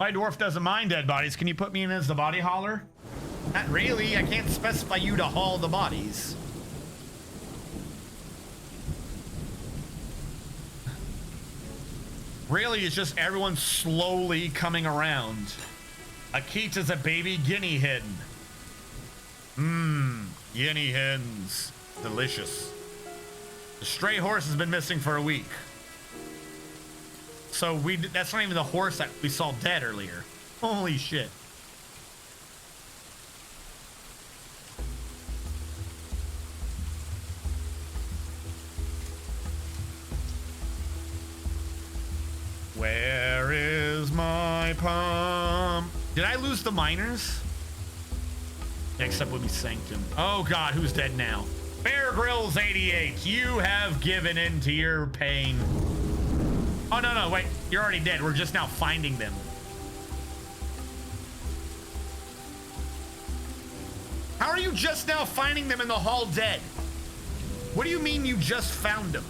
My dwarf doesn't mind dead bodies. Can you put me in as the body hauler? Not really. I can't specify you to haul the bodies. Really, it's just everyone slowly coming around. Akita's a baby guinea hen. Mmm, guinea hens. Delicious. The stray horse has been missing for a week. So that's not even the horse that we saw dead earlier. Holy shit. Where is my pump? Did I lose the miners? Next up would be Sanctum. Oh God, who's dead now? Bear Grylls 88, you have given in to your pain. Oh no, wait, you're already dead. We're just now finding them. How are you just now finding them in the hall dead? What do you mean you just found them?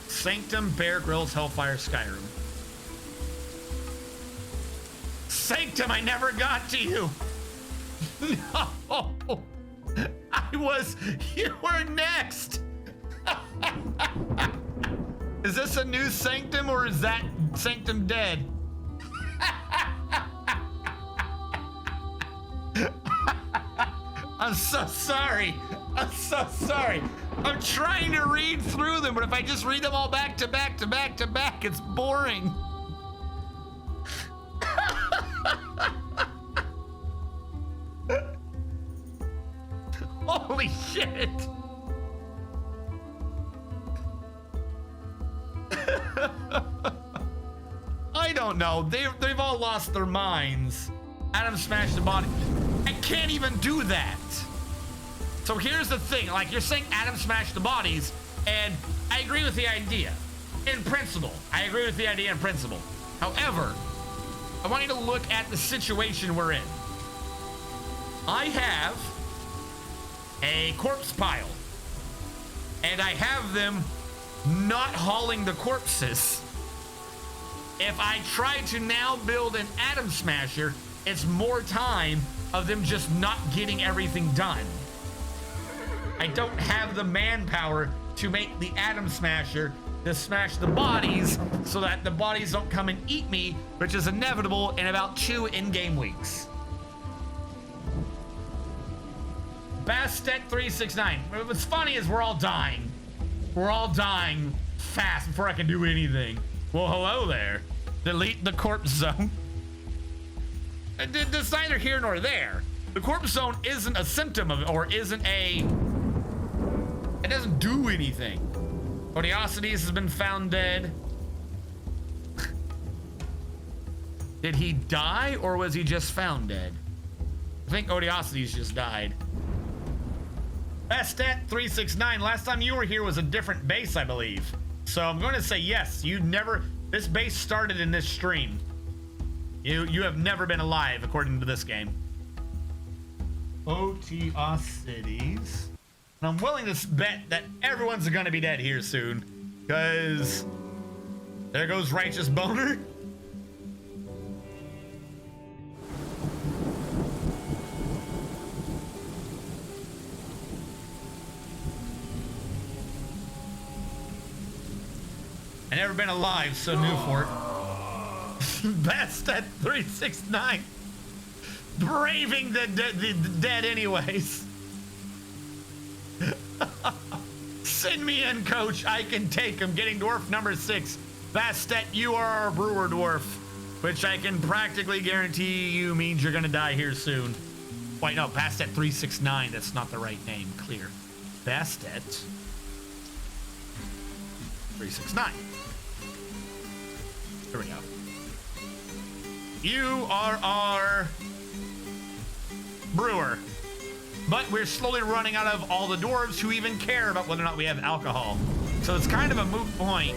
Sanctum, Bear Grylls, Hellfire, Skyrim. Sanctum, I never got to you. No. You were next. Is this a new Sanctum or is that Sanctum dead? I'm so sorry. I'm so sorry. I'm trying to read through them, but if I just read them all back to back to back to back, it's boring. Holy shit. I don't know. They've all lost their minds. Adam smashed the body. I can't even do that. So here's the thing, like you're saying Adam smashed the bodies, and I agree with the idea in principle. I agree with the idea in principle. However, I want you to look at the situation we're in. I have a corpse pile, and I have them not hauling the corpses. If I try to now build an Atom Smasher, it's more time of them just not getting everything done. I don't have the manpower to make the Atom Smasher to smash the bodies so that the bodies don't come and eat me, which is inevitable in about 2 in-game weeks. Bastet 369. What's funny is we're all dying. We're all dying fast before I can do anything. Well, hello there. Delete the corpse zone. It's neither here nor there. The corpse zone isn't a symptom of it, or isn't a... It doesn't do anything. Odiosities has been found dead. Did he die, or was he just found dead? I think Odiosities just died. Bastet 369. Last time you were here was a different base, I believe. So I'm going to say yes. You never... This base started in this stream. You have never been alive, according to this game. Odiosities. And I'm willing to bet that everyone's going to be dead here soon. Because... There goes Righteous Boner. I never been alive, so new for it. Best at 369. Braving the dead anyways. Send me in, coach. I can take him. Getting dwarf number 6. Bastet, you are our brewer dwarf, which I can practically guarantee you means you're gonna die here soon. Wait, no, Bastet 369. That's not the right name. Clear. Bastet 369. Here we go. You are our brewer. But we're slowly running out of all the dwarves who even care about whether or not we have alcohol. So it's kind of a moot point.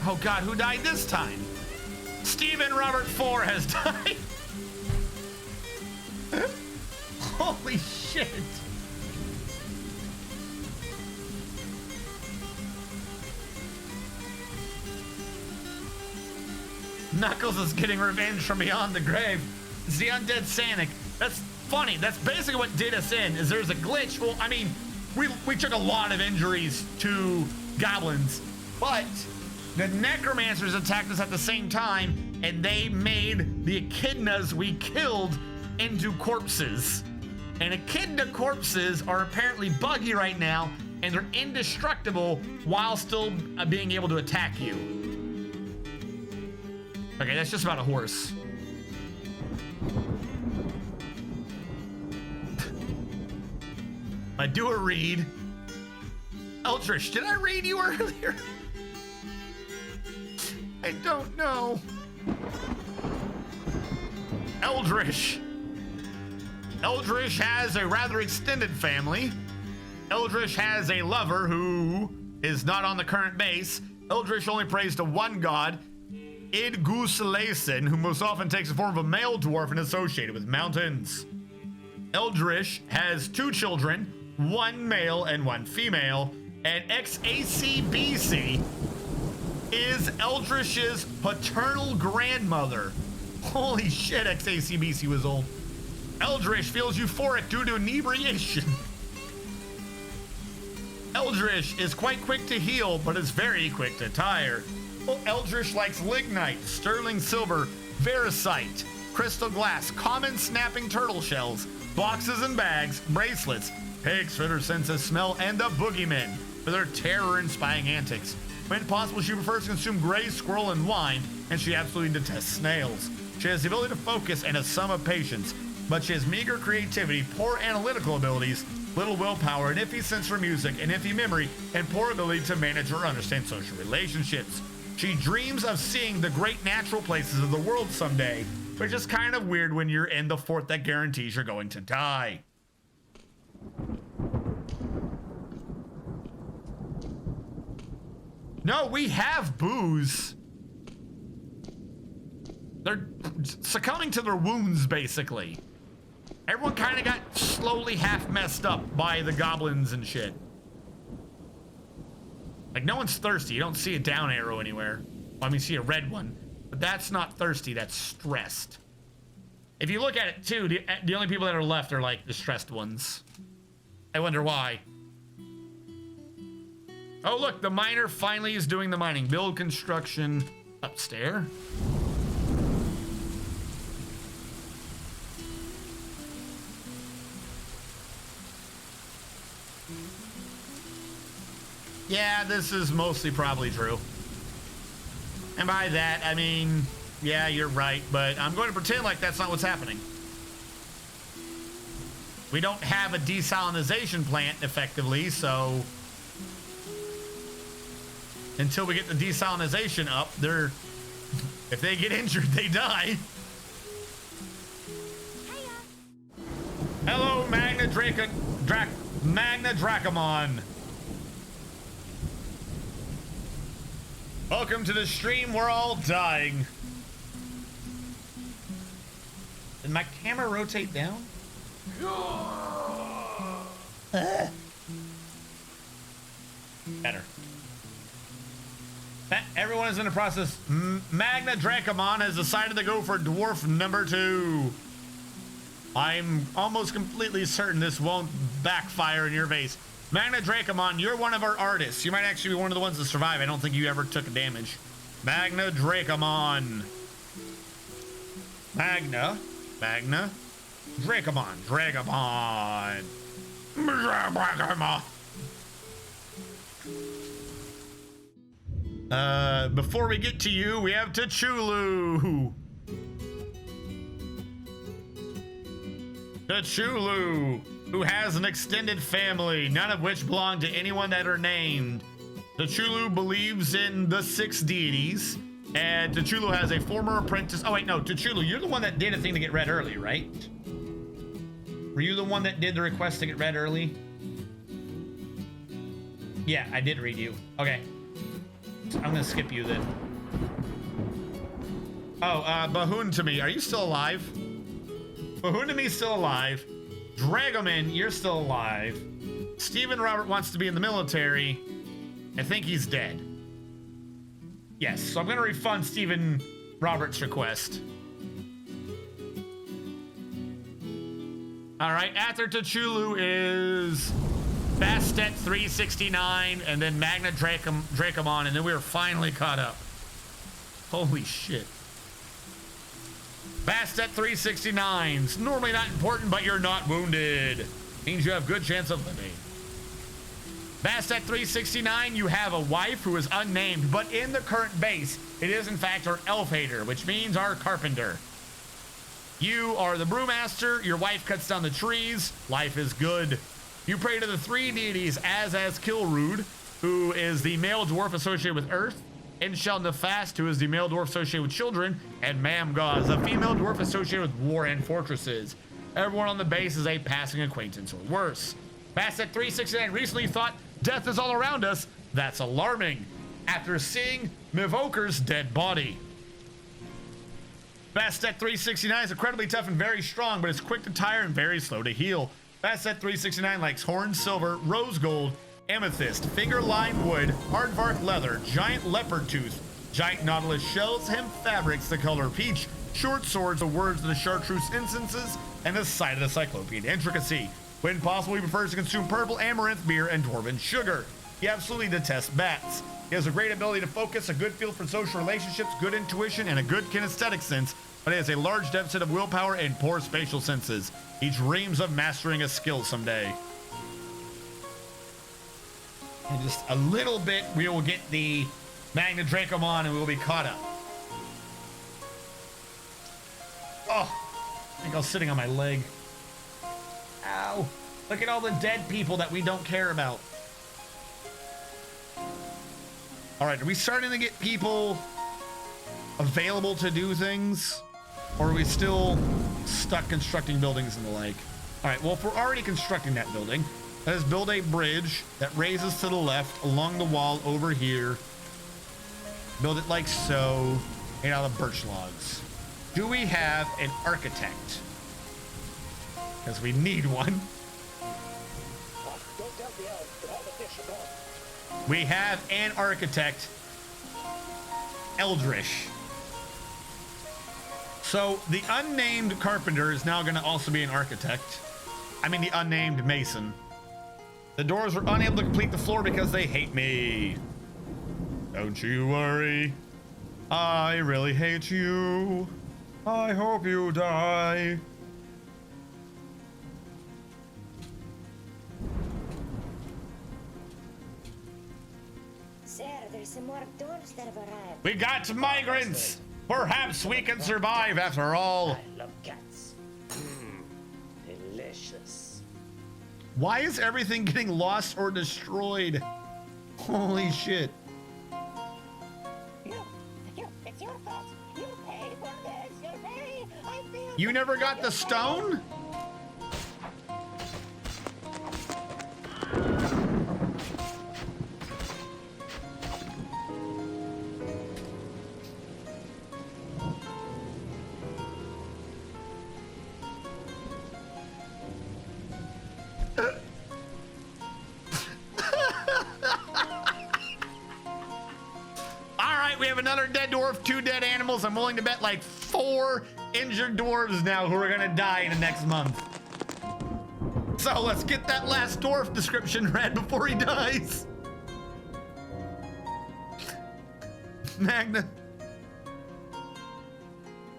Oh God, who died this time? Stephen Robert 4 has died. Holy shit. Knuckles is getting revenge from beyond the grave. It's the undead Sonic. That's funny. That's basically what did us in, is there's a glitch. Well, I mean, we took a lot of injuries to goblins, but the necromancers attacked us at the same time, and they made the echidnas we killed into corpses. And echidna corpses are apparently buggy right now, and they're indestructible while still being able to attack you. Okay, that's just about a horse. I do a read. Eldritch, did I read you earlier? I don't know. Eldritch. Eldritch has a rather extended family. Eldritch has a lover who is not on the current base. Eldritch only prays to one god, Idgusalason, who most often takes the form of a male dwarf and associated with mountains. Eldritch has 2 children, 1 male and 1 female, and XACBC is Eldritch's paternal grandmother. Holy shit, XACBC was old. Eldritch feels euphoric due to inebriation. Eldritch is quite quick to heal, but is very quick to tire. Well, Eldritch likes lignite, sterling silver, veracite, crystal glass, common snapping turtle shells, boxes and bags, bracelets, pigs for their sense of smell, and the boogeymen for their terror-inspiring antics. When possible, she prefers to consume gray squirrel and wine, and she absolutely detests snails. She has the ability to focus and a sum of patience, but she has meager creativity, poor analytical abilities, little willpower, an iffy sense for music, an iffy memory, and poor ability to manage or understand social relationships. She dreams of seeing the great natural places of the world someday, which is kind of weird when you're in the fort that guarantees you're going to die. No, we have booze. They're succumbing to their wounds, basically. Everyone kind of got slowly half messed up by the goblins and shit. Like, no one's thirsty. You don't see a down arrow anywhere. Well, I mean, you see a red one. But that's not thirsty. That's stressed. If you look at it, too, the only people that are left are, like, the stressed ones. I wonder why. Oh, look, the miner finally is doing the mining. Build construction upstairs. Yeah, this is mostly probably true. And by that, I mean, yeah, you're right, but I'm going to pretend like that's not what's happening. We don't have a desalinization plant, effectively, so until we get the desalinization up, if they get injured, they die. Hello, Magna Dracomon. Welcome to the stream. We're all dying. Did my camera rotate down? Better. Everyone is in the process. Magna Dracomon has decided to go for Dwarf number 2. I'm almost completely certain this won't backfire in your face. Magna Dracomon, you're one of our artists. You might actually be one of the ones to survive. I don't think you ever took damage. Magna Dracomon. Magna Dracomon. Before we get to you, we have Tachulu. Tachulu, who has an extended family, none of which belong to anyone that are named. Tachulu believes in the 6 deities, and Tachulu has a former apprentice. Oh wait, no, Tachulu, you're the one that did a thing to get read early, right? Were you the one that did the request to get read early? Yeah, I did read you. Okay. I'm gonna skip you then. Oh, Bahun to me, are you still alive? Bahun to me still alive. Dragoman, you're still alive. Stephen Robert wants to be in the military. I think he's dead. Yes, so I'm gonna refund Stephen Robert's request. All right, after Tachulu is Bastet 369, and then Magna Dracomon, and then we were finally caught up. Holy shit. Bastet 369's normally not important, but you're not wounded. Means you have good chance of living. Bastet 369, you have a wife who is unnamed, but in the current base, it is in fact our elf hater, which means our carpenter. You are the brewmaster, your wife cuts down the trees, life is good. You pray to the three deities, as Kilrood, who is the male dwarf associated with Earth, Inshel Nefast, who is the male dwarf associated with children, and Mamgaz, a female dwarf associated with war and fortresses. Everyone on the base is a passing acquaintance or worse. Bastet 369 recently thought death is all around us. That's alarming. After seeing Mivoker's dead body. Bastet 369 is incredibly tough and very strong, but it's quick to tire and very slow to heal. Bastet 369 likes horn silver, rose gold, amethyst, finger-lined wood, aardvark leather, giant leopard tooth, giant nautilus shells, hemp fabrics the color peach, short swords, the words of the chartreuse incenses, and the sight of the cyclopean intricacy. When possible, he prefers to consume purple amaranth beer and dwarven sugar. He absolutely detests bats. He has a great ability to focus, a good feel for social relationships, good intuition, and a good kinesthetic sense, but he has a large deficit of willpower and poor spatial senses. He dreams of mastering a skill someday. In just a little bit, we will get the Magna Dracomon and we will be caught up. Oh, I think I was sitting on my leg. Ow. Look at all the dead people that we don't care about. All right, are we starting to get people available to do things? Or are we still stuck constructing buildings and the like? All right, well, if we're already constructing that building, let us build a bridge that raises to the left along the wall over here. Build it like so, made out of birch logs. Do we have an architect? Because we need one. We have an architect, Eldrish. So the unnamed carpenter is now going to also be an architect. I mean the unnamed mason. The doors were unable to complete the floor because they hate me. Don't you worry. I really hate you. I hope you die. Sir, there's some more dwarves that have arrived. We got migrants. Perhaps we can survive after all. I love cats. Delicious. Why is everything getting lost or destroyed? Holy shit. It's your fault. You pay for this. You pay. I feel. You never got the stone? We have another dead dwarf, 2 dead animals. I'm willing to bet like 4 injured dwarves now who are gonna die in the next month. So let's get that last dwarf description read before he dies. Magna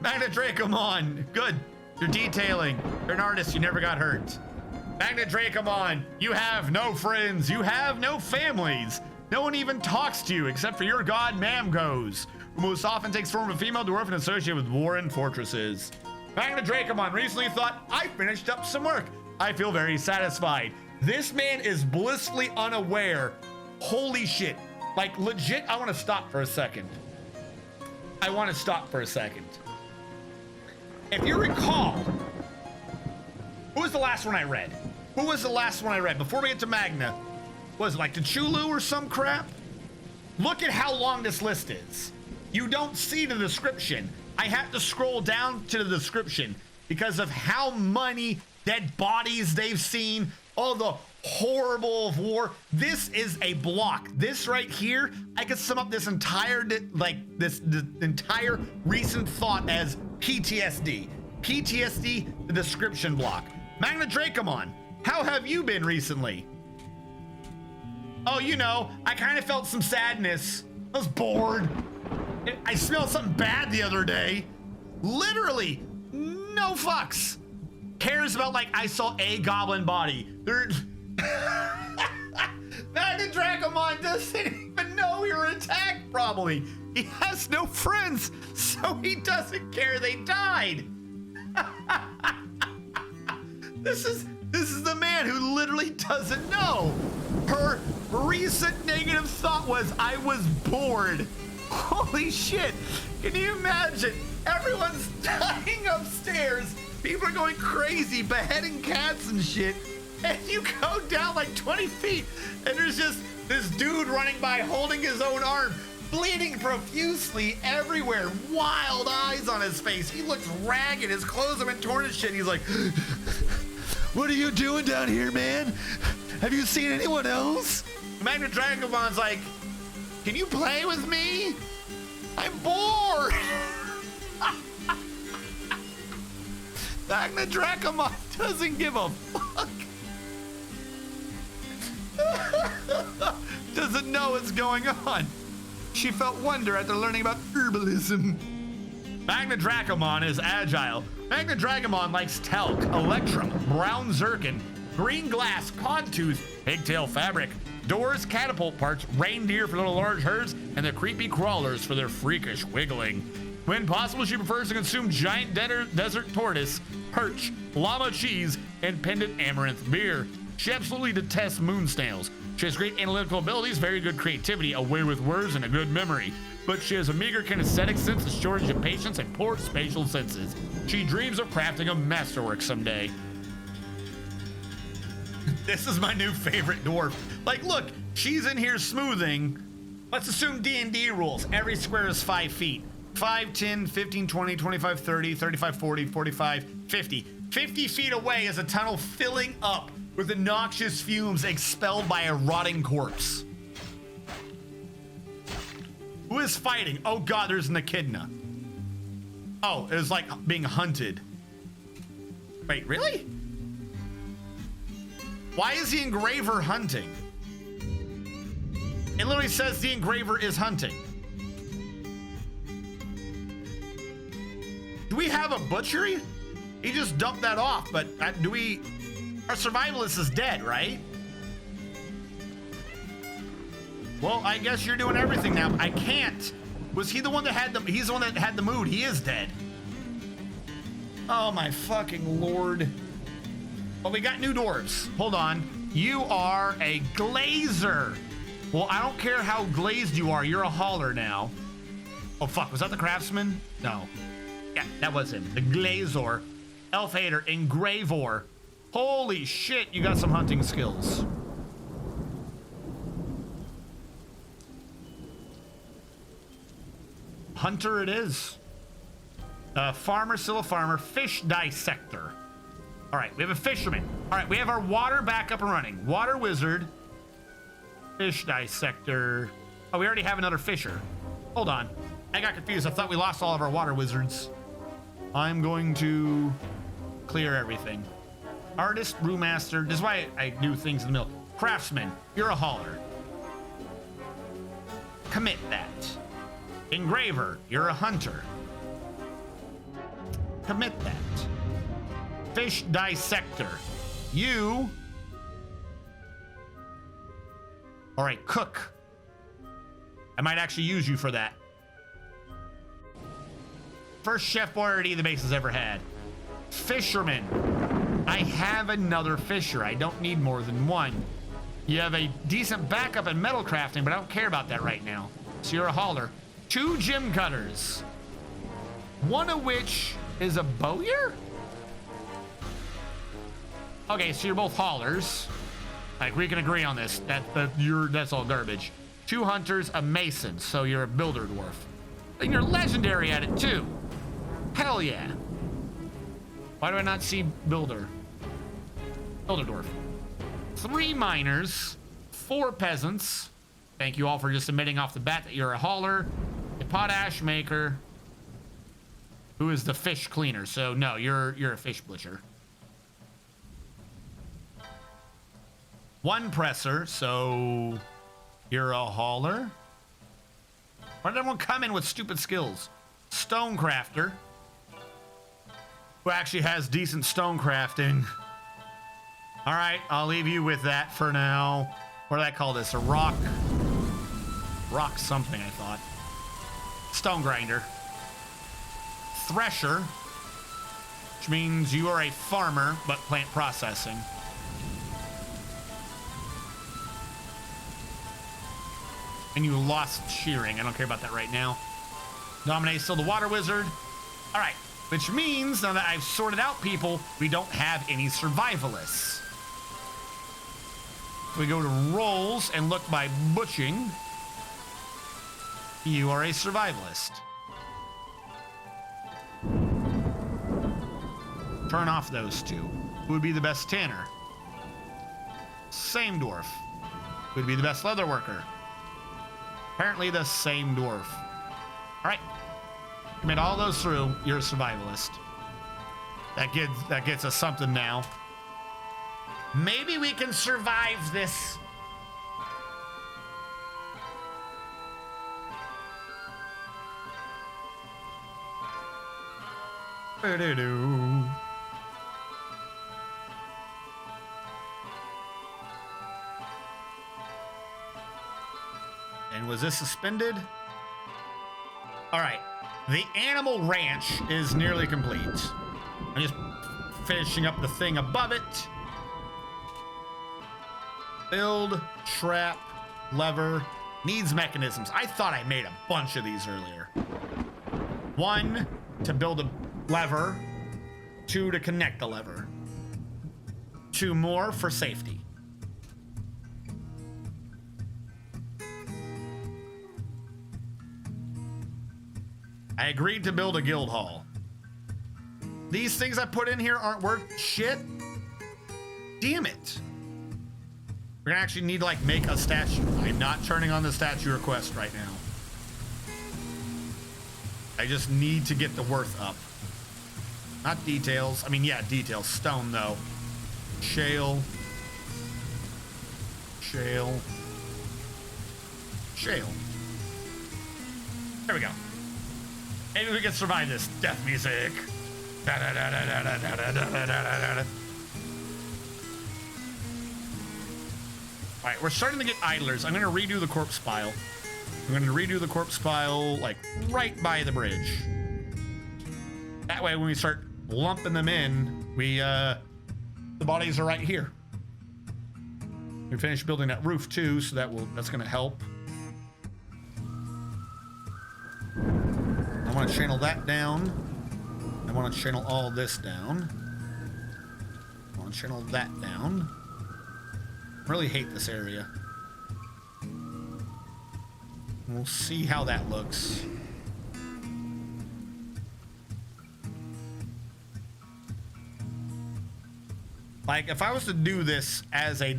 Dracomon, good. You're detailing. You're an artist, you never got hurt. Magna Dracomon, you have no friends, you have no families. No one even talks to you except for your god Mamgaz, who most often takes form of a female dwarf and associated with war and fortresses. Magna Dracomon recently thought, I finished up some work. I feel very satisfied. This man is blissfully unaware. Holy shit. Like legit, I want to stop for a second. If you recall, who was the last one I read? Before we get to Magna? Was it like Tachulu or some crap? Look at how long this list is. You don't see the description. I have to scroll down to the description because of how many dead bodies they've seen, all the horrible of war. This is a block. This right here, I could sum up this entire this entire recent thought as PTSD. PTSD, the description block. Magna Dracomon, how have you been recently? Oh, you know, I kind of felt some sadness. I was bored. I smelled something bad the other day. Literally, no fucks. Cares about, like, I saw a goblin body. Magna Dracomon doesn't even know we were attacked, probably. He has no friends, so he doesn't care they died. This is the man who literally doesn't know. Her recent negative thought was, I was bored. Holy shit. Can you imagine? Everyone's dying upstairs. People are going crazy, beheading cats and shit. And you go down like 20 feet, and there's just this dude running by holding his own arm, bleeding profusely everywhere, wild eyes on his face. He looks ragged, his clothes have been torn and shit. He's like, what are you doing down here, man? Have you seen anyone else? Magna Dragomon's like, can you play with me? I'm bored. Magna Dracomon doesn't give a fuck. Doesn't know what's going on. She felt wonder after learning about herbalism. Magna Dracomon is agile. Magna Dracomon likes talc, electrum, brown zircon, green glass, codtooth, pigtail fabric, doors, catapult parts, reindeer for little large herds, and the creepy crawlers for their freakish wiggling. When possible, she prefers to consume giant desert tortoise, perch, llama cheese, and pendant amaranth beer. She absolutely detests moon snails. She has great analytical abilities, very good creativity, a way with words, and a good memory. But she has a meager kinesthetic sense, a shortage of patience, and poor spatial senses. She dreams of crafting a masterwork someday. This is my new favorite dwarf. Like, look, she's in here smoothing. Let's assume D&D rules. Every square is 5 feet. 5, 10, 15, 20, 25, 30, 35, 40, 45, 50. 50 feet away is a tunnel filling up with the noxious fumes expelled by a rotting corpse. Who is fighting? Oh god, there's an echidna. Oh, it was like being hunted. Wait, really? Why is the engraver hunting? It literally says the engraver is hunting. Do we have a butchery? He just dumped that off, but do we... Our survivalist is dead, right? Well, I guess you're doing everything now. I can't. Was he the one that had the... He's the one that had the mood. He is dead. Oh, my fucking lord. Well, we got new dwarves. Hold on. You are a glazer. Well, I don't care how glazed you are. You're a hauler now. Oh, fuck. Was that the craftsman? No. Yeah, that was him. The glazer. Elf hater. Engravor. Holy shit, you got some hunting skills. Hunter it is. Farmer, still a farmer. Fish dissector. All right, we have a fisherman. All right, we have our water back up and running. Water wizard. Fish dissector. Oh, we already have another fisher. Hold on. I got confused. I thought we lost all of our water wizards. I'm going to clear everything. Artist, brewmaster. This is why I do things in the middle. Craftsman, you're a hauler. Commit that. Engraver, you're a hunter. Commit that. Fish dissector, you. All right, cook. I might actually use you for that. First chef already the base has ever had. Fisherman. I have another fisher. I don't need more than one. You have a decent backup in metal crafting, but I don't care about that right now. So you're a hauler. 2 gem cutters. One of which is a bowyer? Okay, so you're both haulers. Like, we can agree on this. That's all garbage. 2 hunters, a mason, so you're a builder dwarf. And you're legendary at it too. Hell yeah. Why do I not see builder? Builder Dwarf. 3 miners, 4 peasants. Thank you all for just admitting off the bat that you're a hauler, a potash maker, who is the fish cleaner. So no, you're a fish butcher. 1 presser, so you're a hauler. Why did everyone come in with stupid skills? Stone crafter, who actually has decent stone crafting. All right, I'll leave you with that for now. What do I call this? A rock something, I thought. Stone grinder. Thresher, which means you are a farmer, but plant processing. And you lost shearing. I don't care about that right now. Dominate's still the water wizard. All right, which means now that I've sorted out people, we don't have any survivalists. We go to roles and look by butching. You are a survivalist. Turn off those 2. Who would be the best tanner? Same dwarf. Who would be the best leather worker? Apparently the same dwarf. All right. You made all those through. You're a survivalist. That gets us something now. Maybe we can survive this. Ba-da-doo. And was this suspended? All right. The animal ranch is nearly complete. I'm just finishing up the thing above it. Build, trap, lever, needs mechanisms. I thought I made a bunch of these earlier. 1 to build a lever, 2 to connect the lever, 2 more for safety. I agreed to build a guild hall. These things I put in here aren't worth shit. Damn it. We're gonna actually need to like make a statue. I'm not turning on the statue request right now. I just need to get the worth up. Not details. I mean, yeah, details. Stone though. Shale. Shale. Shale. There we go. Maybe we can survive this. Death music. Da, da, da, da, da, da, da, da, da, da, da. All right, we're starting to get idlers. I'm going to redo the corpse pile. I'm going to redo the corpse pile, like, right by the bridge. That way, when we start lumping them in, the bodies are right here. We finished building that roof, too, so that's going to help. I want to channel that down. I want to channel all this down. I want to channel that down. Really hate this area. We'll see how that looks. Like, if I was to do this as a,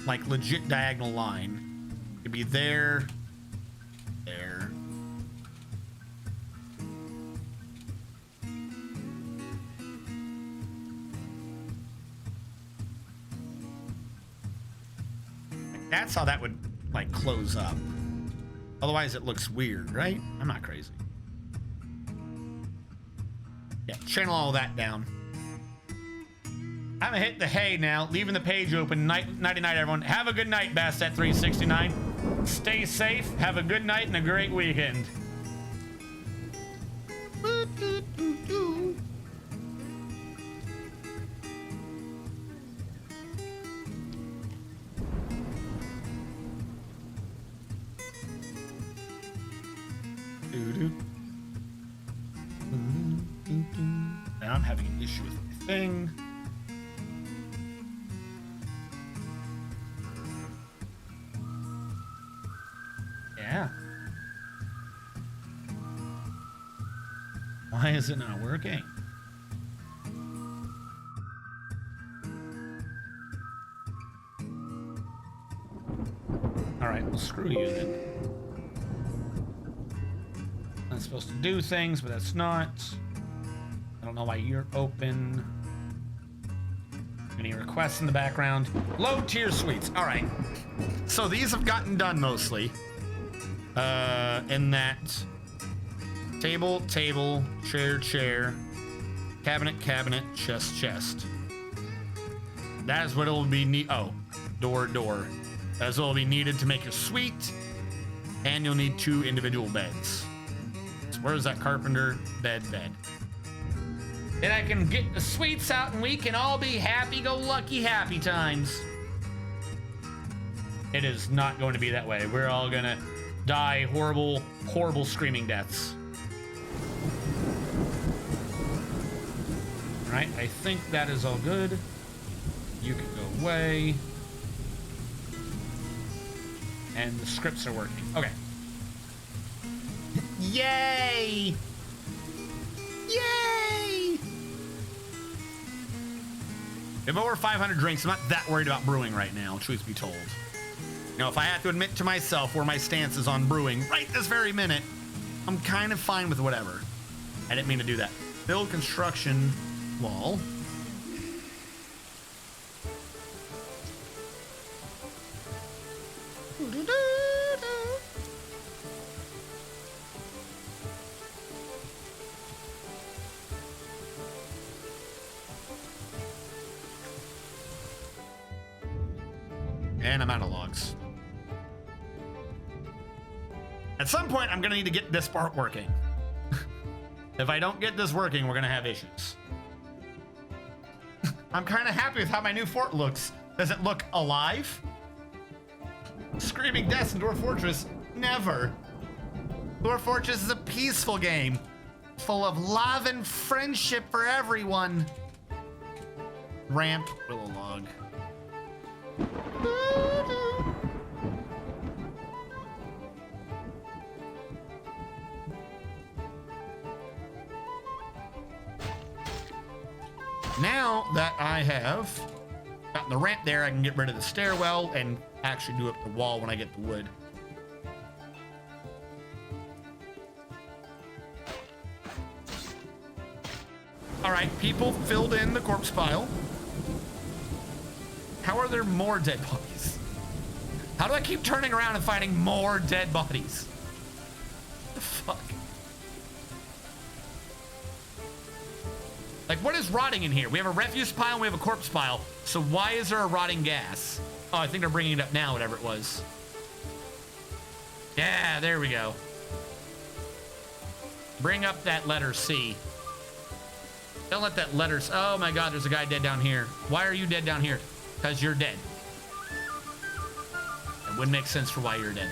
like, legit diagonal line, it'd be there, there. That's how that would, like, close up. Otherwise, it looks weird, right? I'm not crazy. Yeah, channel all that down. I'm gonna hit the hay now, leaving the page open. Nighty night, everyone. Have a good night, Bastet369. Stay safe, have a good night, and a great weekend. Now I'm having an issue with my thing. Yeah. Why is it not working? right, well, screw you then. That's supposed to do things, but that's not. I don't know why you're open. Any requests in the background? Low tier suites. All right. So these have gotten done mostly. In that table, table, chair, chair, cabinet, cabinet, chest, chest. That is what it will be oh, door, door. That's what will be needed to make your suite. And you'll need 2 individual beds. So where's that carpenter? Bed, bed. Then I can get the suites out and we can all be happy-go-lucky happy times. It is not going to be that way. We're all gonna die horrible, horrible screaming deaths. All right, I think that is all good. You can go away. And the scripts are working. Okay. Yay! Yay! We have over 500 drinks. I'm not that worried about brewing right now, truth be told. You know, if I have to admit to myself where my stance is on brewing right this very minute, I'm kind of fine with whatever. I didn't mean to do that. Build construction wall. And I'm out of logs. At some point, I'm gonna need to get this part working. If I don't get this working, we're gonna have issues. I'm kind of happy with how my new fort looks. Does it look alive? Screaming deaths in Dwarf Fortress? Never. Dwarf Fortress is a peaceful game, full of love and friendship for everyone. Ramp, willow log. Now that I have gotten the ramp there, I can get rid of the stairwell and actually do up the wall when I get the wood. All right, people filled in the corpse pile. How are there more dead bodies? How do I keep turning around and finding more dead bodies? What the fuck? Like, what is rotting in here? We have a refuse pile and we have a corpse pile. So why is there a rotting gas? Oh, I think they're bringing it up now, whatever it was. Yeah, there we go. Bring up that letter C. Don't let that letter... Oh my God, there's a guy dead down here. Why are you dead down here? Because you're dead. It wouldn't make sense for why you're dead.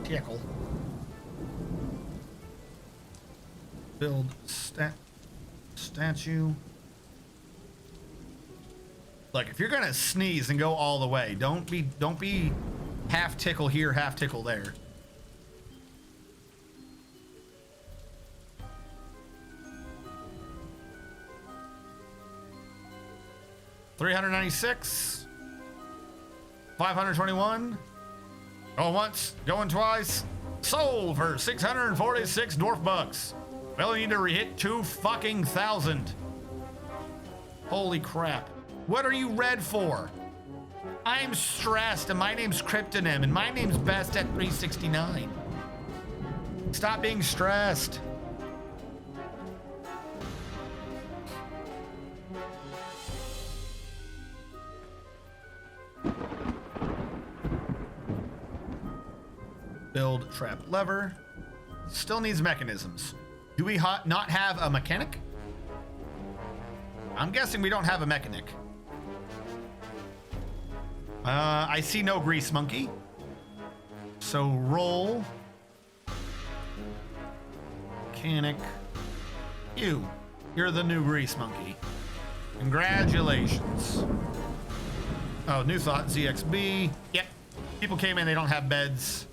Tickle. Build statue. Look, if you're gonna sneeze and go all the way, don't be half tickle here, half tickle there. $396, 521. Going once, going twice. Sold for 646 dwarf bucks. We only need to hit 2,000. Holy crap. What are you red for? I'm stressed and my name's Kryptonym and my name's best at 369. Stop being stressed. Build trap lever. Still needs mechanisms. Do we not have a mechanic? I'm guessing we don't have a mechanic. I see no grease monkey. So roll. Mechanic. You're the new grease monkey. Congratulations. Oh, new thought, ZXB. Yep. People came in, they don't have beds.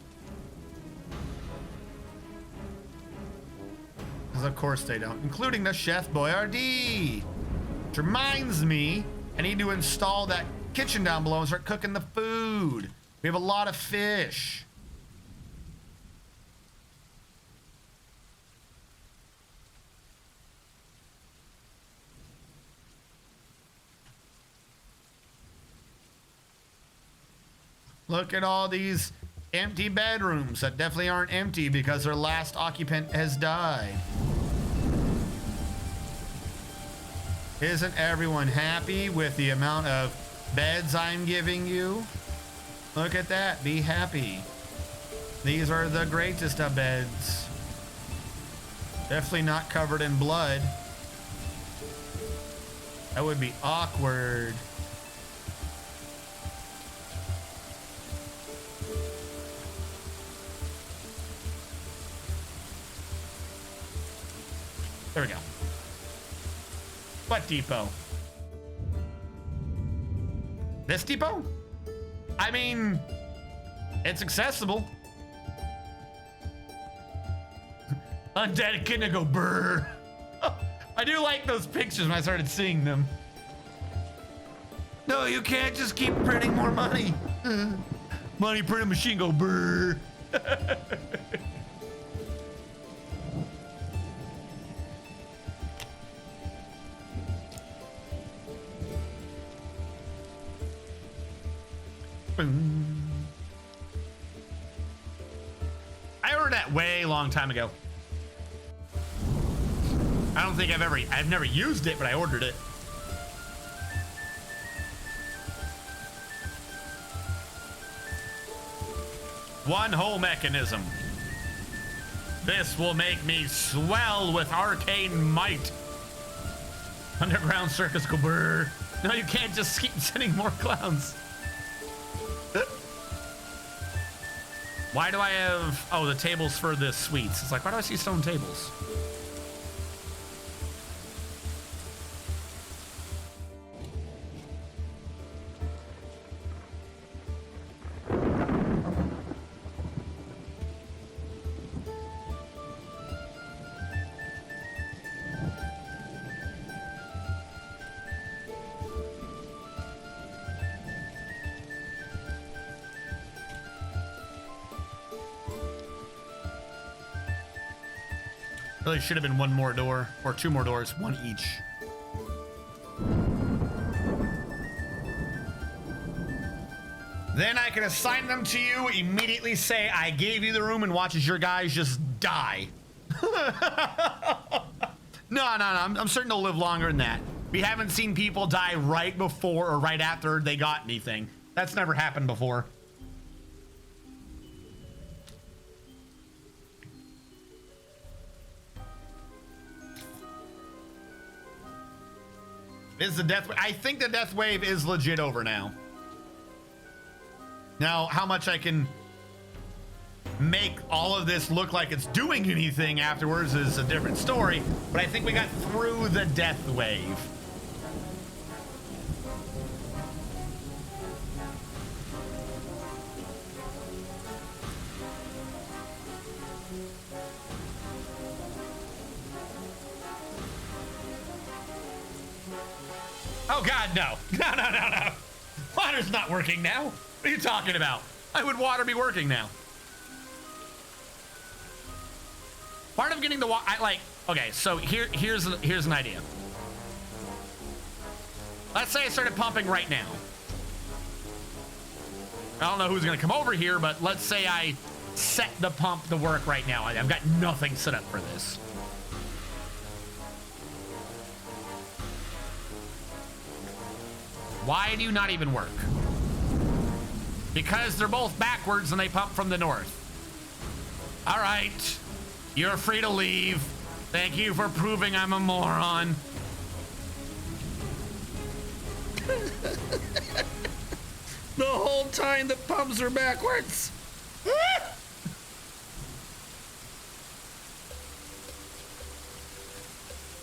Because of course they don't, including the Chef Boyardee. Which reminds me, I need to install that kitchen down below and start cooking the food. We have a lot of fish. Look at all these empty bedrooms that definitely aren't empty because their last occupant has died. Isn't everyone happy with the amount of beds I'm giving you? Look at that, be happy. These are the greatest of beds. Definitely not covered in blood. That would be awkward. There we go. What depot? This depot? I mean, it's accessible. Undead couldn't go brr. I do like those pictures when I started seeing them. No, you can't just keep printing more money. Money printing machine go brr. I ordered that way long time ago. I don't think I've never used it, but I ordered it. One whole mechanism. This will make me swell with arcane might. Underground circus go brr. No, you can't just keep sending more clowns. Why do I have, oh, the tables for the sweets? It's like, why do I see stone tables? Really should have been one more door, or two more doors, one each. Then I can assign them to you, immediately say I gave you the room, and watch as your guys just die. No, I'm certain they'll live longer than that. We haven't seen people die right before or right after they got anything. That's never happened before. Is the death? I think the death wave is legit over now. Now, how much I can make all of this look like it's doing anything afterwards is a different story, but I think we got through the death wave. Oh God, no. No. Water's not working now. What are you talking about? Why would water be working now? Part of getting the water, okay, so here's an idea. Let's say I started pumping right now. I don't know who's gonna come over here, but let's say I set the pump to work right now. I've got nothing set up for this. Why do you not even work? Because they're both backwards and they pump from the north. All right, you're free to leave. Thank you for proving I'm a moron. The whole time the pumps are backwards.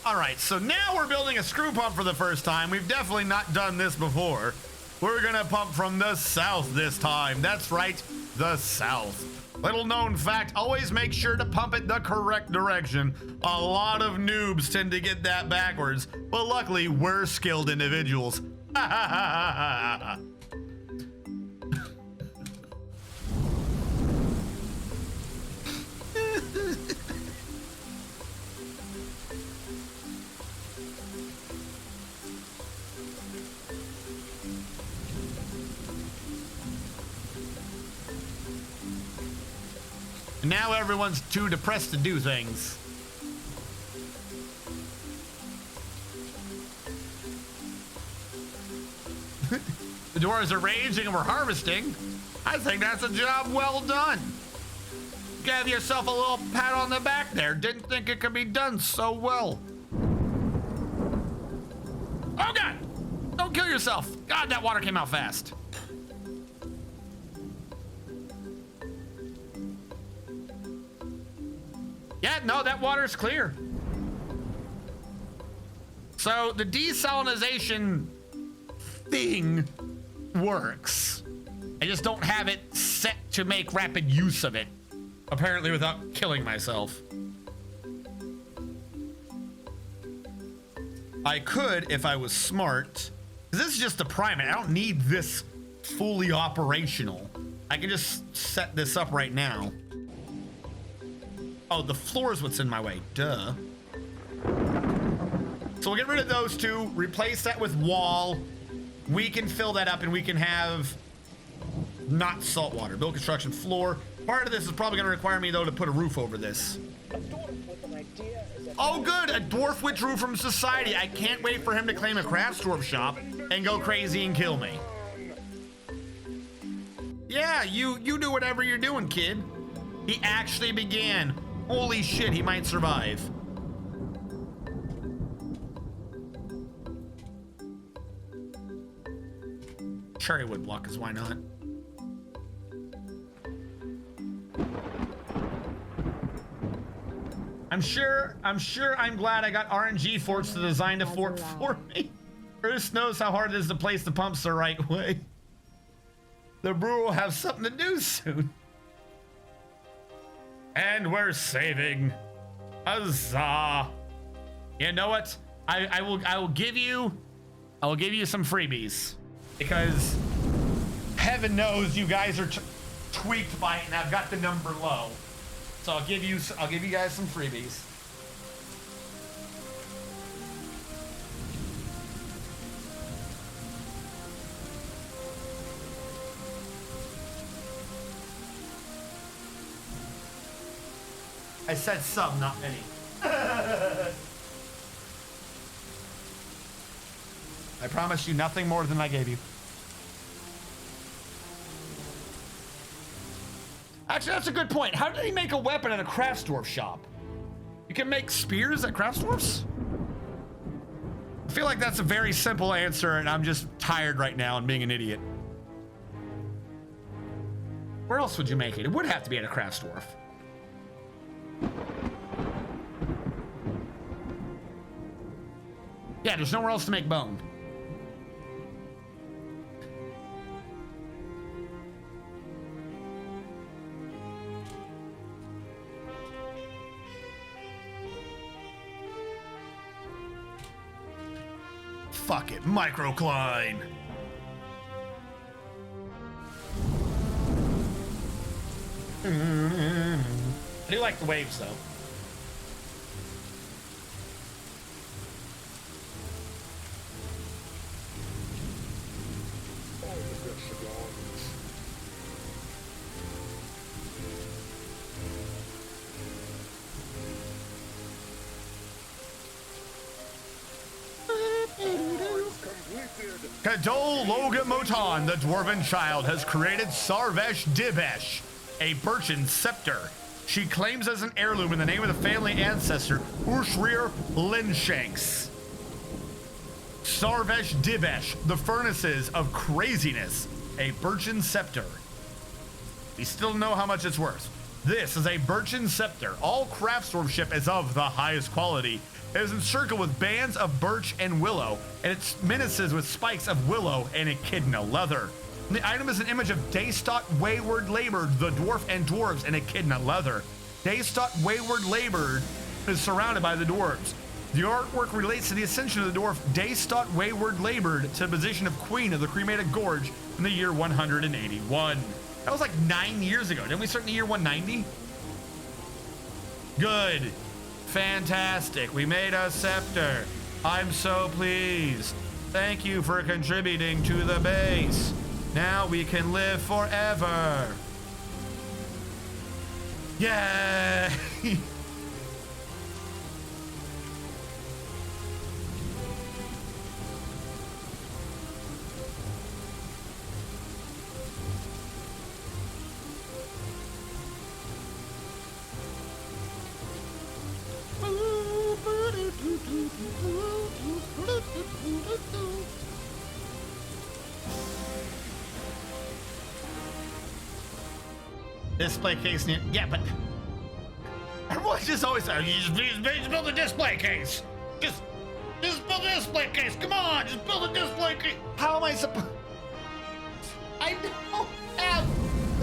All right, so now we're building a screw pump for the first time. We've definitely not done this before. We're gonna pump from the south this time. That's right, the south. Little known fact, always make sure to pump it the correct direction. A lot of noobs tend to get that backwards, but luckily we're skilled individuals. Now everyone's too depressed to do things. The dwarves are raging and we're harvesting. I think that's a job well done. Give yourself a little pat on the back there. Didn't think it could be done so well. Oh God! Don't kill yourself. God, that water came out fast. Yeah, no, that water's clear. So the desalinization thing works. I just don't have it set to make rapid use of it. Apparently without killing myself. I could if I was smart. This is just a primate. I don't need this fully operational. I can just set this up right now. Oh, the floor is what's in my way. Duh. So we'll get rid of those two, replace that with wall. We can fill that up and we can have not salt water. Build construction floor. Part of this is probably going to require me, though, to put a roof over this. Oh, good. A dwarf withdrew from society. I can't wait for him to claim a craft dwarf shop and go crazy and kill me. Yeah, you do whatever you're doing, kid. He actually began. Holy shit, he might survive. Cherry wood block is why not. I'm glad I got RNG forts to design a fort for me. Bruce knows how hard it is to place the pumps the right way. The brewer will have something to do soon. And we're saving. Huzzah. You know what? I will give you some freebies because heaven knows you guys are tweaked by it and I've got the number low. So I'll give you guys some freebies. I said some, not many. I promise you nothing more than I gave you. Actually, that's a good point. How did he make a weapon at a craft dwarf shop? You can make spears at craft dwarfs? I feel like that's a very simple answer and I'm just tired right now and being an idiot. Where else would you make it? It would have to be at a craft dwarf. Yeah, there's nowhere else to make bone. Fuck it, microcline. I do like the waves though. Kadol Logamotan, the dwarven child, has created Sarvesh Dibesh, a birchen scepter. She claims as an heirloom in the name of the family ancestor, Urshrir Linshanks. Sarvesh Dibesh, the furnaces of craziness, a birchen scepter. We still know how much it's worth. This is a birchen scepter. All craftsmanship is of the highest quality. It is encircled with bands of birch and willow, and its menaces with spikes of willow and echidna leather. The item is an image of Daystock Wayward Labored, the dwarf and dwarves in echidna leather. Daystock Wayward Labored is surrounded by the dwarves. The artwork relates to the ascension of the dwarf Daystock Wayward Labored to the position of Queen of the Cremated Gorge in the year 181. That was like 9 years ago. Didn't we start in the year 190? Good. Fantastic. We made a scepter. I'm so pleased. Thank you for contributing to the base. Now we can live forever. Yay! Display case near. Yeah, but everyone's just always saying, you just build a display case. Just build a display case. Come on, just build a display case. How am I supposed? I don't have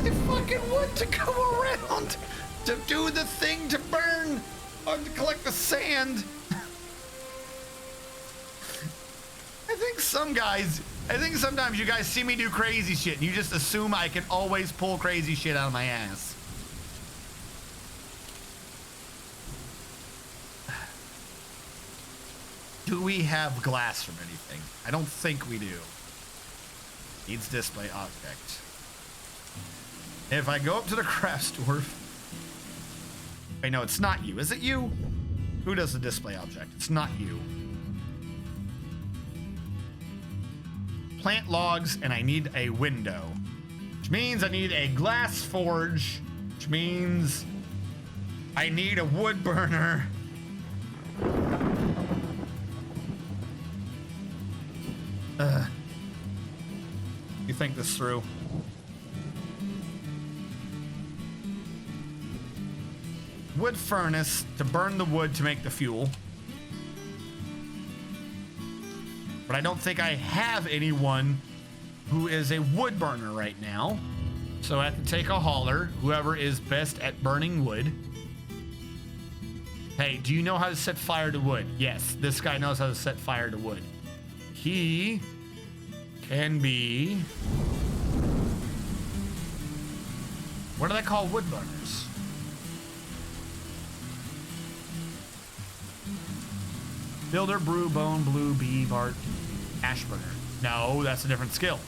the fucking wood to go around to do the thing to burn or to collect the sand. I think sometimes you guys see me do crazy shit and you just assume I can always pull crazy shit out of my ass. Do we have glass from anything? I don't think we do. Needs display object. If I go up to the craft store. Wait, no, it's not you. Is it you? Who does the display object? It's not you. Plant logs, and I need a window, which means I need a glass forge, which means I need a wood burner. You think this through. Wood furnace to burn the wood to make the fuel. But I don't think I have anyone who is a wood burner right now. So I have to take a hauler, whoever is best at burning wood. Hey, do you know how to set fire to wood? Yes, this guy knows how to set fire to wood. He can be... What do they call wood burners? Builder, brew, bone, blue, bee, bart, ash burner. No, that's a different skill.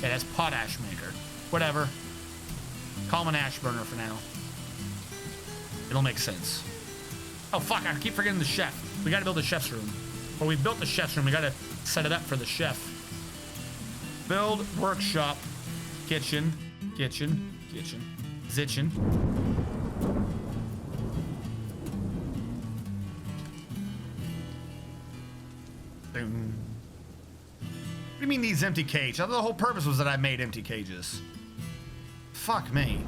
Yeah, that's potash maker. Whatever. Call him an ash burner for now. It'll make sense. Oh, fuck, I keep forgetting the chef. We gotta build the chef's room. Well, we built the chef's room. We gotta set it up for the chef. Build, workshop, kitchen, zitchen. Boom. What do you mean these empty cages? I thought the whole purpose was that I made empty cages. Fuck me.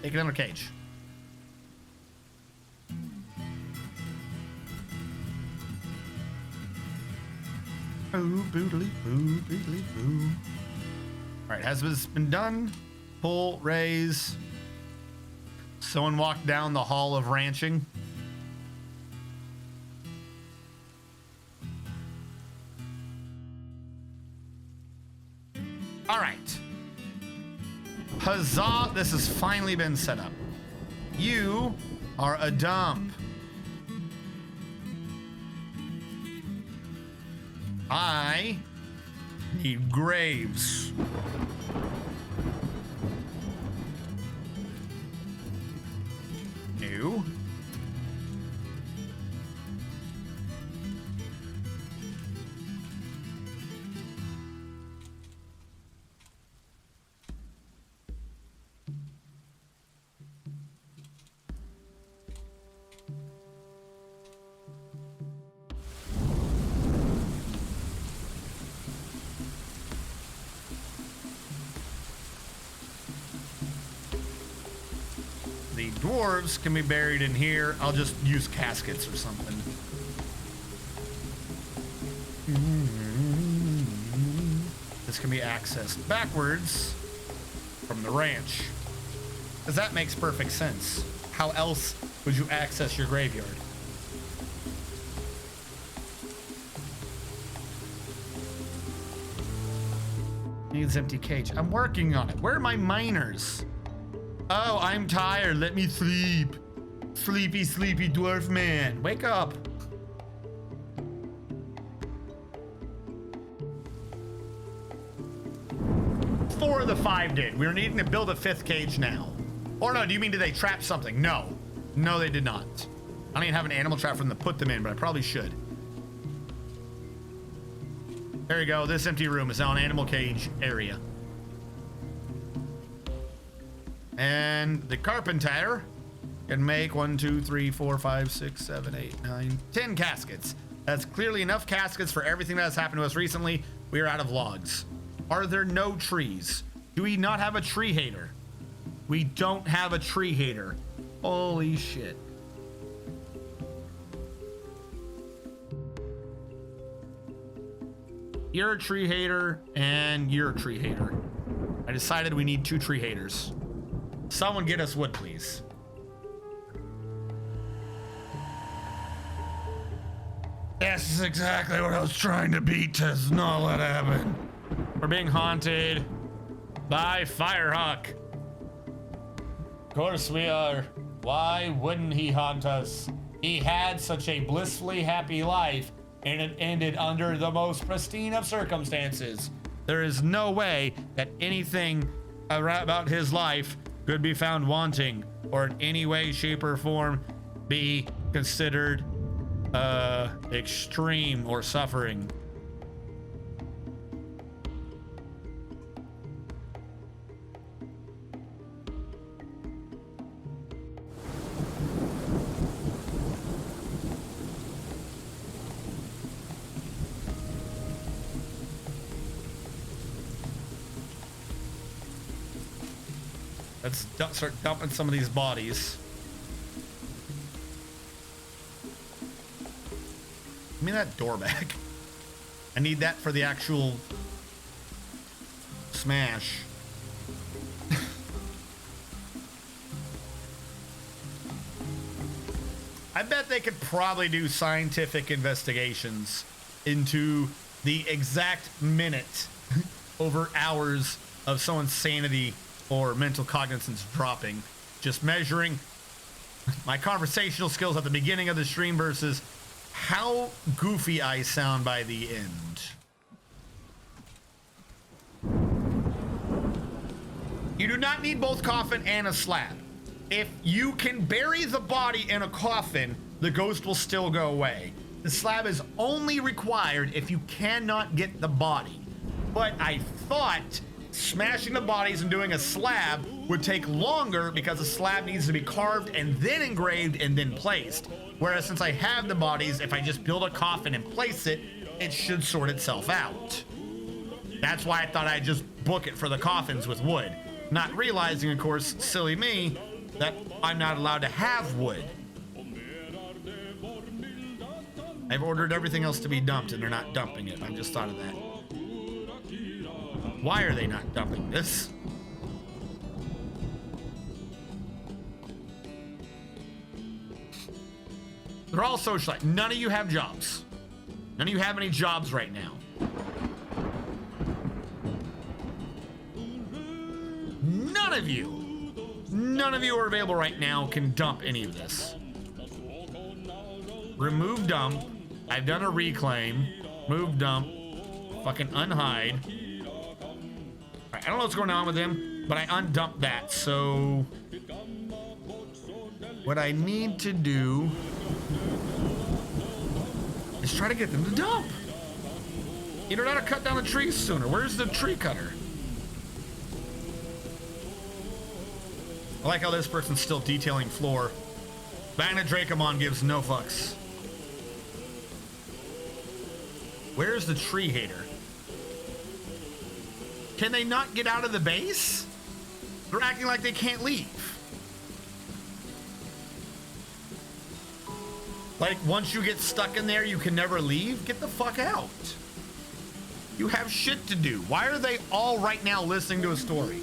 Take another cage. Boo, boodly, boo, boodly, boo. All right, has this been done? Pull, raise. Someone walked down the hall of ranching. All right. Huzzah, this has finally been set up. You are a dump. I need graves. New. dwarves can be buried in here. I'll just use caskets or something. This can be accessed backwards from the ranch. Because that makes perfect sense. How else would you access your graveyard? Needs empty cage. I'm working on it. Where are my miners? Oh, I'm tired. Let me sleep. Sleepy, sleepy dwarf man. Wake up. 4 of the 5 did. We were needing to build a 5th cage now. Or no, do you mean did they trap something? No. No, they did not. I don't even have an animal trap for them to put them in, but I probably should. There you go. This empty room is now an animal cage area. And the carpenter can make 1, 2, 3, 4, 5, 6, 7, 8, 9, 10 caskets. That's clearly enough caskets for everything that has happened to us recently. We are out of logs. Are there no trees? Do we not have a tree hater? We don't have a tree hater. Holy shit. You're a tree hater, and you're a tree hater. I decided we need 2 tree haters. Someone get us wood, please. This is exactly what I was trying to beat. Does not let happen. We're being haunted by Firehawk. Of course we are. Why wouldn't he haunt us? He had such a blissfully happy life, and it ended under the most pristine of circumstances. There is no way that anything about his life could be found wanting, or in any way, shape, or form be considered extreme or suffering. Let's start dumping some of these bodies. Give me that door back. I need that for the actual smash. I bet they could probably do scientific investigations into the exact minute over hours of someone's sanity or mental cognizance dropping, just measuring my conversational skills at the beginning of the stream versus how goofy I sound by the end. You do not need both coffin and a slab. If you can bury the body in a coffin, the ghost will still go away. The slab is only required if you cannot get the body. But I thought smashing the bodies and doing a slab would take longer because the slab needs to be carved and then engraved and then placed. Whereas since I have the bodies, if I just build a coffin and place it, it should sort itself out. That's why I thought I'd just book it for the coffins with wood. Not realizing, of course, silly me, that I'm not allowed to have wood. I've ordered everything else to be dumped and they're not dumping it. I just thought of that. Why are they not dumping this? They're all socialite. None of you have jobs. None of you have any jobs right now. None of you are available right now can dump any of this. Remove dump. I've done a reclaim. Move dump. Fucking unhide. I don't know what's going on with him, but I undumped that. So what I need to do is try to get them to dump. You know how to cut down the trees sooner. Where's the tree cutter? I like how this person's still detailing floor. Magna Dracomon gives no fucks. Where's the tree hater? Can they not get out of the base? They're acting like they can't leave. Like, once you get stuck in there, you can never leave? Get the fuck out. You have shit to do. Why are they all right now listening to a story?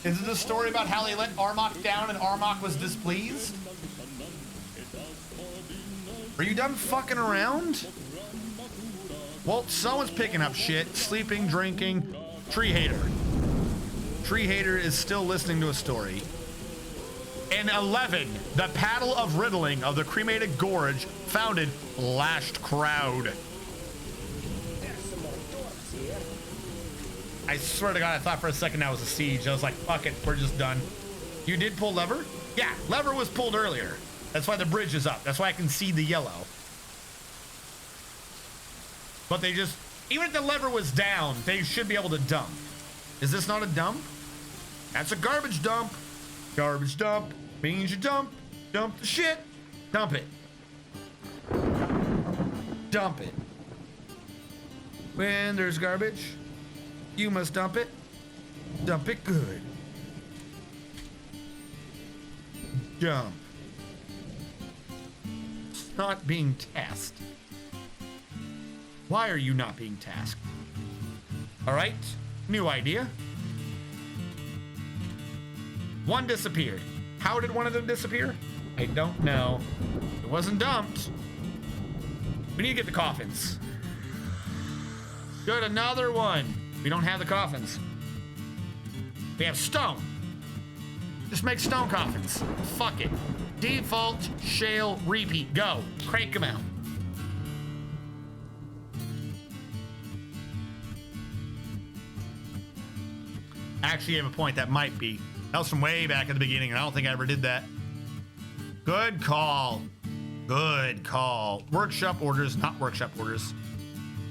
Is it a story about how they let Armok down and Armok was displeased? Are you done fucking around? Well, someone's picking up shit. Sleeping, drinking. Tree hater. Tree hater is still listening to a story. In 11, the paddle of riddling of the cremated gorge founded lashed crowd. I swear to God, I thought for a second that was a siege. I was like, fuck it, we're just done. You did pull lever? Yeah, lever was pulled earlier. That's why the bridge is up. That's why I can see the yellow. But they just, even if the lever was down, they should be able to dump. Is this not a dump? That's a garbage dump. Garbage dump means you dump the shit. Dump it. Dump it. When there's garbage, you must dump it. Dump it good. Dump. It's not being tasked. Why are you not being tasked? All right, new idea. One disappeared. How did one of them disappear? I don't know. It wasn't dumped. We need to get the coffins. Good, another one. We don't have the coffins. We have stone. Just make stone coffins. Fuck it. Default, shale, repeat. Go. Crank them out. Actually, you have a point. That might be. That was from way back at the beginning, and I don't think I ever did that. Good call. Good call. Workshop orders, not workshop orders.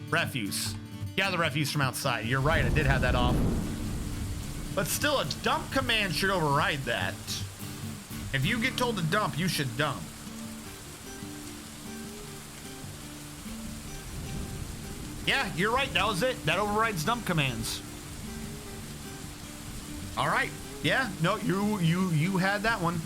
Refuse. Yeah, the refuse from outside. You're right, I did have that off. But still, a dump command should override that. If you get told to dump, you should dump. Yeah, you're right, that was it. That overrides dump commands. All right. Yeah, no, you had that one.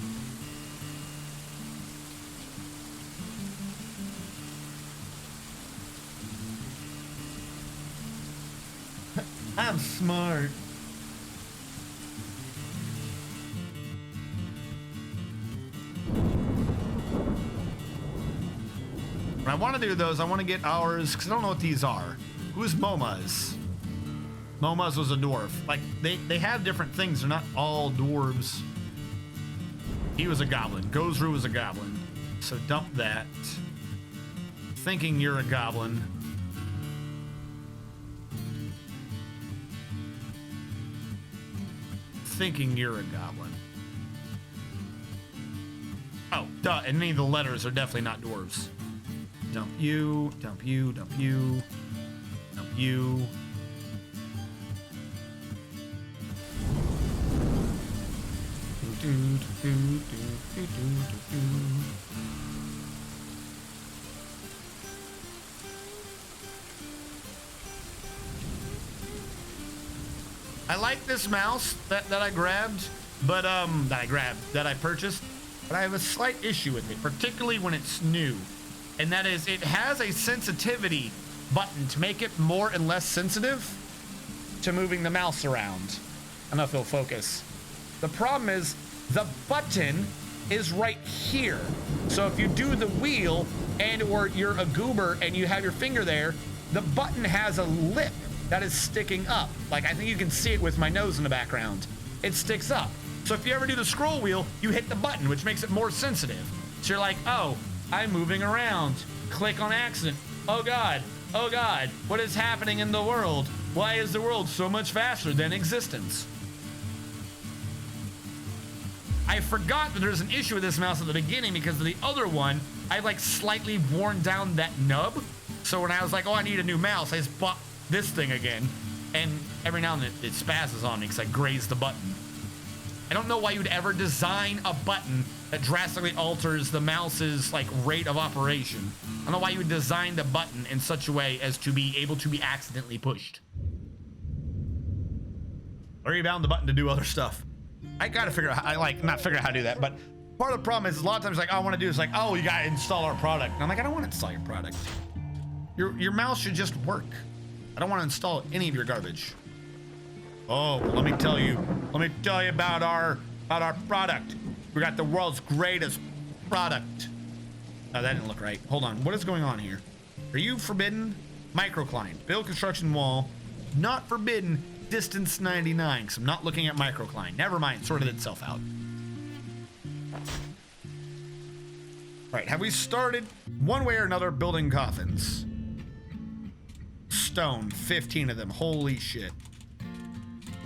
I'm smart. When I want to do those, I want to get ours, because I don't know what these are. Who's Moma's? Moma's was a dwarf. Like, they have different things. They're not all dwarves. He was a goblin. Gozru was a goblin. So dump that. Thinking you're a goblin. Thinking you're a goblin. Oh, duh. And any of the letters are definitely not dwarves. Dump you, dump you, dump you, dump you. I like this mouse that I grabbed, but that I purchased, but I have a slight issue with it, particularly when it's new. And that is, it has a sensitivity button to make it more and less sensitive to moving the mouse around. I don't know if it'll focus. The problem is the button is right here. So if you do the wheel or you're a goober and you have your finger there, the button has a lip that is sticking up. Like, I think you can see it with my nose in the background. It sticks up. So if you ever do the scroll wheel, you hit the button, which makes it more sensitive. So you're like, oh, I'm moving around. Click on accident. Oh God, what is happening in the world? Why is the world so much faster than existence? I forgot that there's an issue with this mouse at the beginning because of the other one, I like slightly worn down that nub. So when I was like, oh, I need a new mouse, I just bought this thing again. And every now and then it spazzes on me because I grazed the button. I don't know why you'd ever design a button that drastically alters the mouse's like rate of operation. I don't know why you would design the button in such a way as to be able to be accidentally pushed. Or you bound the button to do other stuff. I gotta figure out, not figure out how to do that, but part of the problem is a lot of times like, I want to do is like, oh, you gotta install our product. And I'm like, I don't want to install your product. Your mouse should just work. I don't want to install any of your garbage. Oh, let me tell you about our product. We got the world's greatest product. Oh, that didn't look right. Hold on. What is going on here? Are you forbidden? Microcline. Build construction wall. Not forbidden. Distance 99. Because I'm not looking at microcline. Never mind. Sorted itself out. Right. Have we started one way or another building coffins? Stone. 15 of them. Holy shit.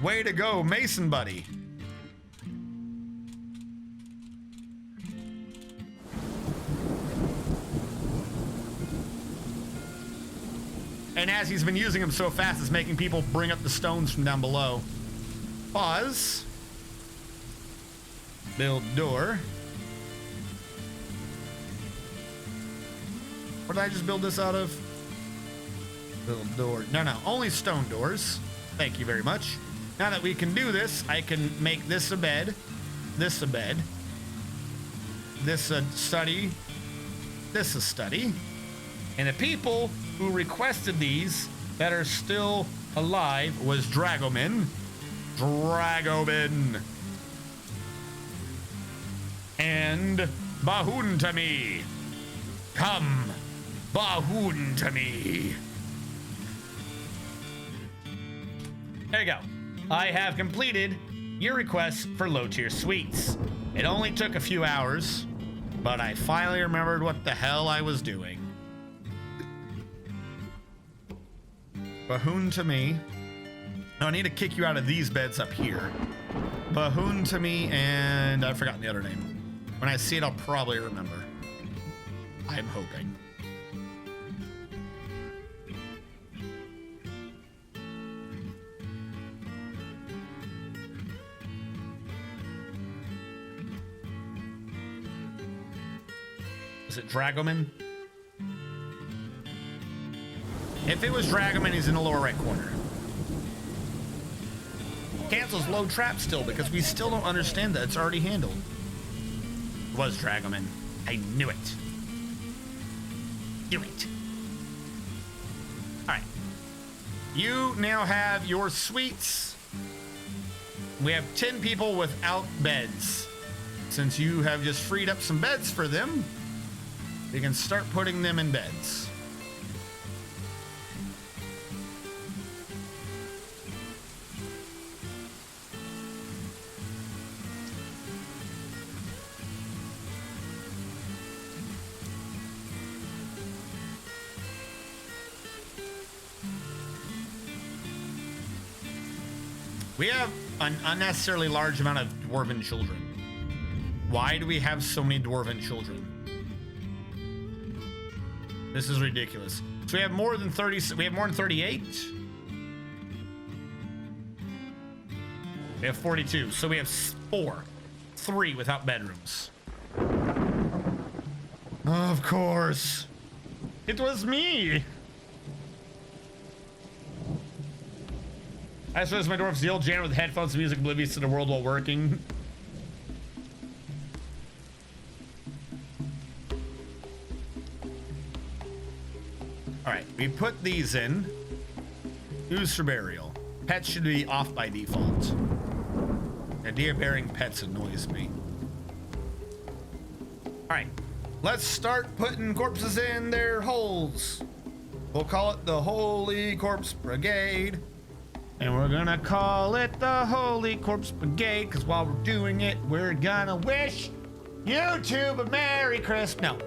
Way to go, Mason buddy. And as he's been using them so fast, it's making people bring up the stones from down below. Pause. Build door. What did I just build this out of? Build door. No, only stone doors. Thank you very much. Now that we can do this, I can make this a bed, this a bed, this a study, this a study. And the people who requested these that are still alive was Dragoman. And Bahuntami. Come, Bahuntami. There you go. I have completed your request for low tier suites. It only took a few hours, but I finally remembered what the hell I was doing. Bahoon to me. No, I need to kick you out of these beds up here. Bahoon to me, and I've forgotten the other name. When I see it, I'll probably remember. I'm hoping. Is it Dragoman? If it was Dragoman, he's in the lower right corner. Cancels low trap still because we still don't understand that it's already handled. It was Dragoman. I knew it. Knew it. All right. You now have your suites. We have 10 people without beds. Since you have just freed up some beds for them, we can start putting them in beds. We have an unnecessarily large amount of dwarven children. Why do we have so many dwarven children? This is ridiculous. So we have more than 30. We have more than 38. We have 42. So we have 3 without bedrooms. Of course. It was me. I suppose my dwarf's the old janitor with headphones and music oblivious to the world while working. All right, we put these in. Use for burial. Pets should be off by default. The idea of burying pets annoys me. All right, let's start putting corpses in their holes. We'll call it the Holy Corpse Brigade. And we're gonna call it the Holy Corpse Brigade, because while we're doing it, we're gonna wish YouTube a Merry Christmas. No,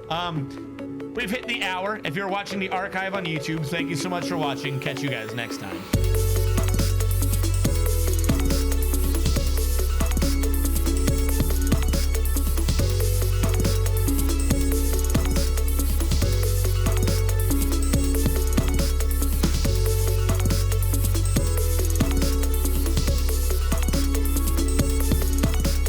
we've hit the hour. If you're watching the archive on YouTube, thank you so much for watching. Catch you guys next time.